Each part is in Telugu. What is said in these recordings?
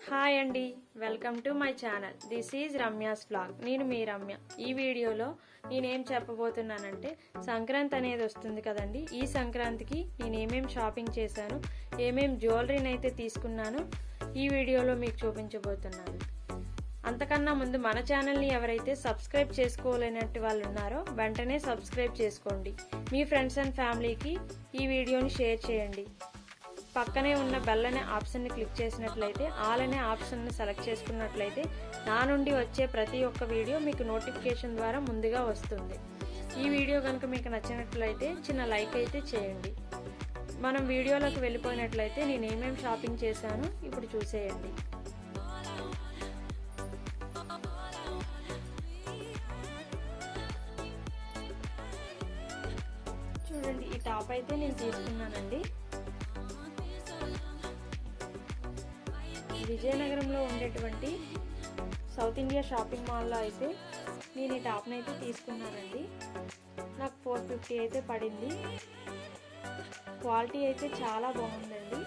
హాయ్ అండి, welcome to my channel. This is Ramya's vlog. నేను మీ రమ్య. ఈ వీడియోలో నేనేం చెప్పబోతున్నానంటే, సంక్రాంతి అనేది వస్తుంది కదండి. ఈ సంక్రాంతికి నేను ఏమేం షాపింగ్ చేశాను, ఏమేం జ్యువెలరీని అయితే తీసుకున్నాను ఈ వీడియోలో మీకు చూపించబోతున్నాను. అంతకన్నా ముందు మన ఛానల్ని ఎవరైతే సబ్స్క్రైబ్ చేసుకోలేనట్టు వాళ్ళు ఉన్నారో వెంటనే సబ్స్క్రైబ్ చేసుకోండి. మీ ఫ్రెండ్స్ అండ్ ఫ్యామిలీకి ఈ వీడియోని షేర్ చేయండి. పక్కనే ఉన్న బెల్ అనే ఆప్షన్ని క్లిక్ చేసినట్లయితే ఆల్ అనే ఆప్షన్ని సెలెక్ట్ చేసుకున్నట్లయితే నా నుండి వచ్చే ప్రతి ఒక్క వీడియో మీకు నోటిఫికేషన్ ద్వారా ముందుగా వస్తుంది. ఈ వీడియో కనుక మీకు నచ్చినట్లయితే చిన్న లైక్ అయితే చేయండి. మనం వీడియోలోకి వెళ్ళిపోయినట్లయితే నేను ఏమేమి షాపింగ్ చేశానో ఇప్పుడు చూసేయండి. చూడండి, ఈ టాప్ అయితే నేను తీసుకున్నానండి. విజయనగరంలో ఉండేటువంటి సౌత్ ఇండియా షాపింగ్ మాల్లో అయితే నేను ఈ టాప్ని అయితే తీసుకున్నానండి. నాకు 450 అయితే పడింది. క్వాలిటీ అయితే చాలా బాగుందండి.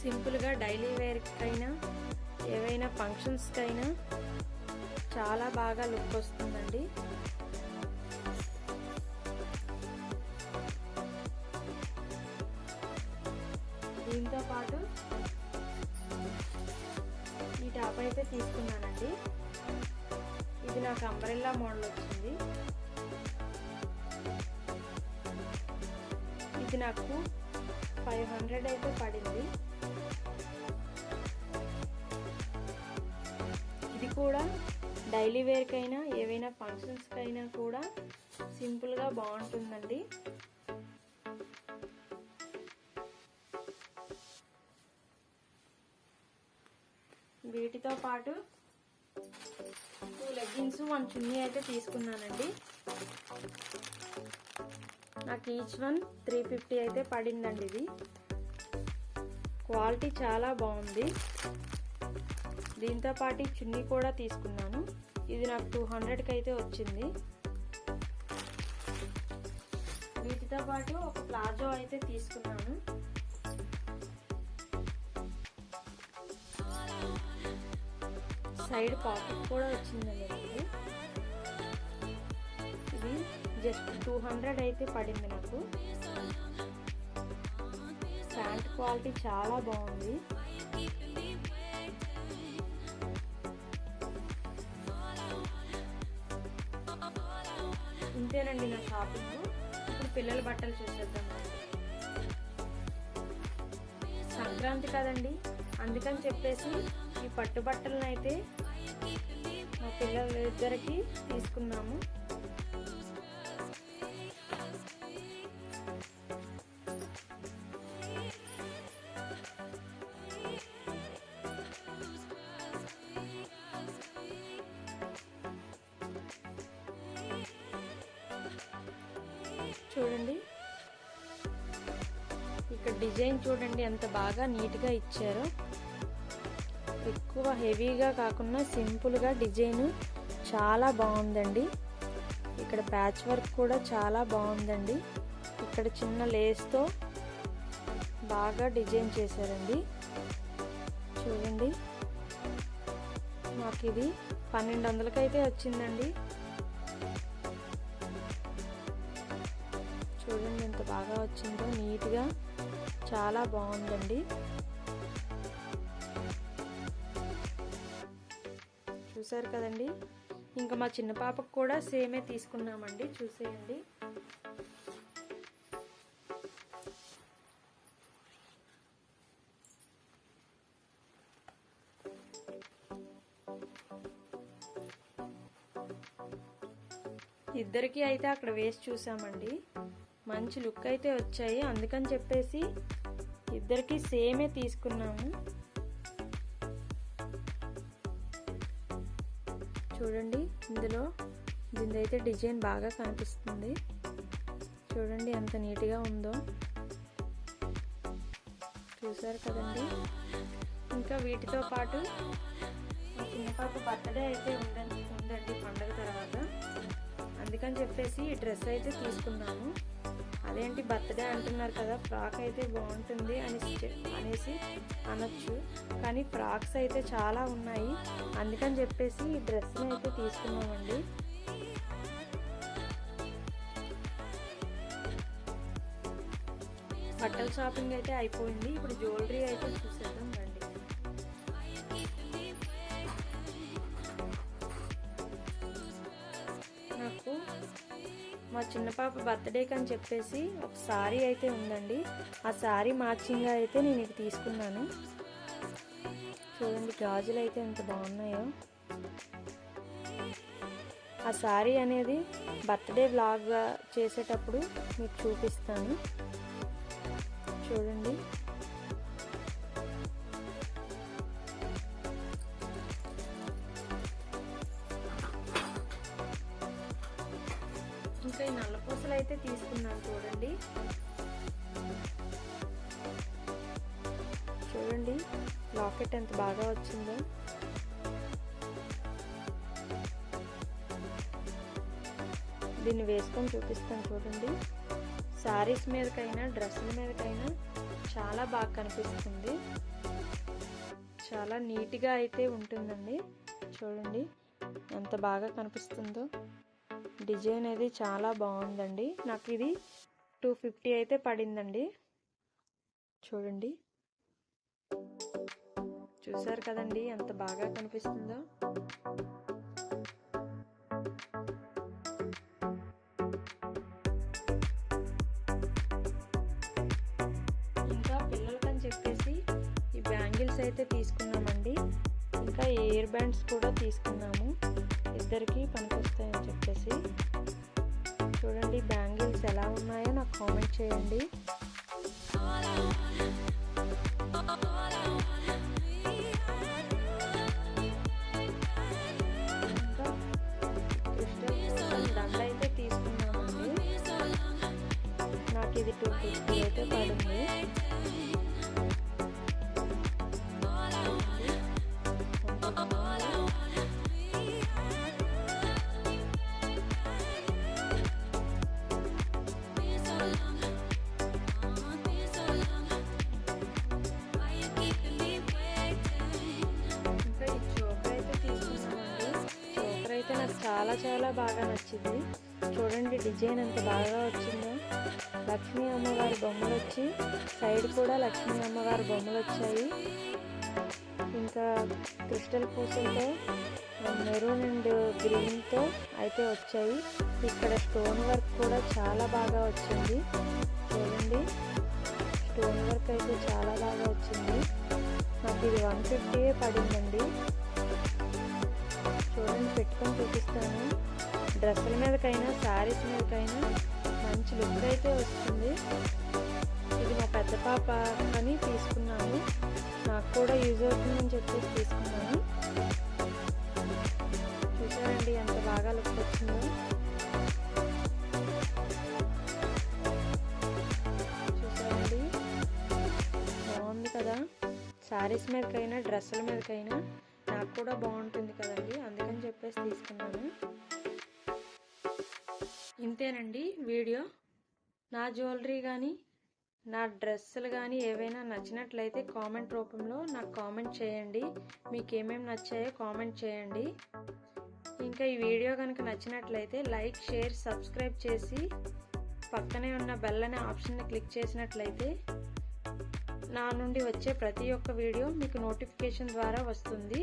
సింపుల్గా డైలీ వేర్కైనా ఏవైనా ఫంక్షన్స్కైనా చాలా బాగా లుక్ వస్తుందండి. దీంతో పాటు ఈ టాప్ అయితే తీసుకున్నానండి. ఇది నాకు అంబ్రెల్లా మోడల్ వచ్చింది. ఇది నాకు 500 అయితే పడింది. ఇది కూడా డైలీ వేర్కైనా ఏవైనా ఫంక్షన్స్కైనా కూడా సింపుల్గా బాగుంటుందండి. వీటితో పాటు 2 లెగ్గిన్స్ 1 చున్నీ అయితే తీసుకున్నానండి. నాకు ఈచ్ వన్ 350 అయితే పడిందండి. ఇది క్వాలిటీ చాలా బాగుంది. దీంతో పాటు చున్నీ కూడా తీసుకున్నాను. ఇది నాకు 200కి అయితే వచ్చింది. వీటితో పాటు ఒక ప్లాజో అయితే తీసుకున్నాను. సైడ్ పాకెట్ కూడా వచ్చిందండి. ఇది జస్ట్ 200 అయితే పడింది నాకు. ప్యాంట్ క్వాలిటీ చాలా బాగుంది. ఇంతేనండి నా షాపింగ్. ఇప్పుడు పిల్లల బట్టలు చూసేద్దాం. సంక్రాంతి కదండి, అందుకని చెప్పేసి ఈ పట్టు బట్టలను అయితే మా పిల్లలిద్దరికి తీసుకున్నాము. చూడండి, ఇక్కడ డిజైన్ చూడండి ఎంత బాగా నీట్గా ఇచ్చారో. ఎక్కువ హెవీగా కాకుండా సింపుల్గా డిజైన్ చాలా బాగుందండి. ఇక్కడ ప్యాచ్ వర్క్ కూడా చాలా బాగుందండి. ఇక్కడ చిన్న లేస్తో బాగా డిజైన్ చేశారండి. చూడండి, మాకు ఇది 1200కి అయితే వచ్చిందండి. చూడండి ఎంత బాగా వచ్చిందో, నీట్గా చాలా బాగుందండి. చూసారు కదండి. ఇంకా మా చిన్న పాపకు కూడా సేమే తీసుకున్నామండి. చూసేయండి. ఇద్దరికి అయితే అక్కడ వేసి చూసామండి. మంచి లుక్ అయితే వచ్చాయి. అందుకని చెప్పేసి ఇద్దరికి సేమే తీసుకున్నాము. చూడండి, ఇందులో దీనిదైతే డిజైన్ బాగా కనిపిస్తుంది. చూడండి ఎంత నీట్గా ఉందో. చూసారు కదండి. ఇంకా వీటితో పాటు మా చిన్న పాప బర్త్డే అయితే ఉందండి పండగ తర్వాత. అందుకని చెప్పేసి ఈ డ్రెస్ అయితే తీసుకున్నాను. అదేంటి బర్త్డే అంటున్నారు కదా, ఫ్రాక్ అయితే బాగుంటుంది అనేసి అనొచ్చు, కానీ ఫ్రాక్స్ అయితే చాలా ఉన్నాయి. అందుకని చెప్పేసి ఈ డ్రెస్ని అయితే తీసుకున్నామండి. బట్టల షాపింగ్ అయితే అయిపోయింది. ఇప్పుడు జ్యువెలరీ అయితే చూసేద్దాం రండి. నాకు మా చిన్న పాప బర్త్డేకి అని చెప్పేసి ఒక శారీ అయితే ఉందండి. ఆ శారీ మ్యాచింగ్గా అయితే నేను ఇది తీసుకున్నాను. చూడండి గాజులు అయితే ఎంత బాగున్నాయో. ఆ శారీ అనేది బర్త్డే వ్లాగ్ చేసేటప్పుడు మీకు చూపిస్తాను. చూడండి ఇంకా ఈ నల్ల పూసలు అయితే తీసుకున్నాను. చూడండి చూడండి లాకెట్ ఎంత బాగా వచ్చిందో. దీన్ని వేసుకొని చూపిస్తాను. చూడండి శారీస్ మీదకైనా డ్రెస్సుల మీదకైనా చాలా బాగా కనిపిస్తుంది. చాలా నీట్గా అయితే ఉంటుందండి. చూడండి ఎంత బాగా కనిపిస్తుందో. డిజైన్ అనేది చాలా బాగుందండి. నాకు ఇది 250 అయితే పడిందండి. చూడండి చూసారు కదండి ఎంత బాగా కనిపిస్తుందో. ఇంకా పిల్లలకని చెప్పేసి ఈ బ్యాంగిల్స్ అయితే తీసుకున్నామండి. ఇంకా ఇయర్ బ్యాండ్స్ కూడా తీసుకున్నాము. ఇద్దరికి పనికొస్తాయని చెప్పేసి. చూడండి బ్యాంగిల్స్ ఎలా ఉన్నాయో నాకు కామెంట్ చేయండి. ఇంకా క్రిస్టల్ కోసం దండ అయితే తీసుకున్నామండి. నాకు ఇది 250 అయితే పడింది. నాకు చాలా బాగా నచ్చింది. చూడండి డిజైన్ ఎంత బాగా వచ్చిందో. లక్ష్మీ అమ్మవారి బొమ్మలు వచ్చి సైడ్ కూడా లక్ష్మీ అమ్మవారి బొమ్మలు వచ్చాయి. ఇంకా క్రిస్టల్ పూసలతో మెరూన్ అండ్ గ్రీన్తో అయితే వచ్చాయి. ఇక్కడ స్టోన్ వర్క్ కూడా చాలా బాగా వచ్చింది. చూడండి స్టోన్ వర్క్ అయితే చాలా బాగా వచ్చింది. నాకు ఇది 150 పడిందండి. చూడండి పెట్టుకొని చూపిస్తాను. డ్రెస్సుల మీదకైనా శారీస్ మీదకైనా మంచి లుక్ అయితే వస్తుంది. ఇది మా పెద్ద పాప అని తీసుకున్నాను. నాకు కూడా యూజ్ అవుతుందని చెప్పేసి తీసుకున్నాను. చూసారండి ఎంత బాగా లుక్ వచ్చిందో. చూసారండి బాగుంది కదా. శారీస్ మీదకైనా డ్రెస్సుల మీదకైనా నాకు కూడా బాగుంటుంది కదండి, అందుకని చెప్పేసి తీసుకున్నాను. ఇంతేనండి వీడియో. నా జ్యువెలరీ కానీ నా డ్రెస్సులు కానీ ఏవైనా నచ్చినట్లయితే కామెంట్ రూపంలో నాకు కామెంట్ చేయండి. మీకు ఏమేమి నచ్చాయో కామెంట్ చేయండి. ఇంకా ఈ వీడియో కనుక నచ్చినట్లయితే లైక్, షేర్, సబ్స్క్రైబ్ చేసి పక్కనే ఉన్న బెల్ అనే ఆప్షన్ని క్లిక్ చేసినట్లయితే నా నుండి వచ్చే ప్రతి ఒక్క వీడియో మీకు నోటిఫికేషన్ ద్వారా వస్తుంది.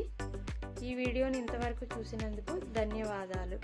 ఈ వీడియోని ఇంతవరకు చూసినందుకు ధన్యవాదాలు.